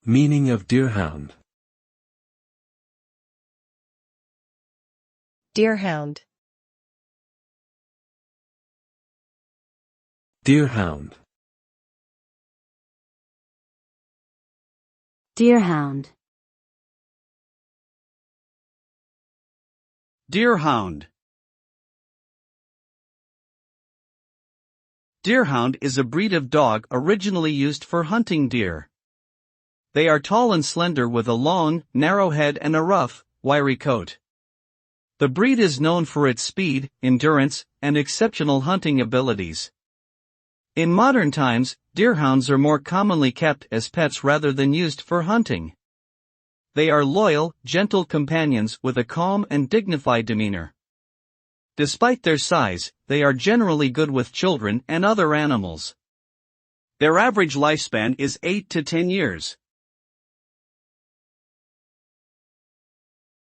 Meaning of deerhound. Deerhound. Deerhound. Deerhound. Deerhound. Deerhound is a breed of dog originally used for hunting deer. They are tall and slender with a long, narrow head and a rough, wiry coat. The breed is known for its speed, endurance, and exceptional hunting abilities. In modern times, deerhounds are more commonly kept as pets rather than used for hunting. They are loyal, gentle companions with a calm and dignified demeanor. Despite their size, they are generally good with children and other animals. Their average lifespan is 8 to 10 years.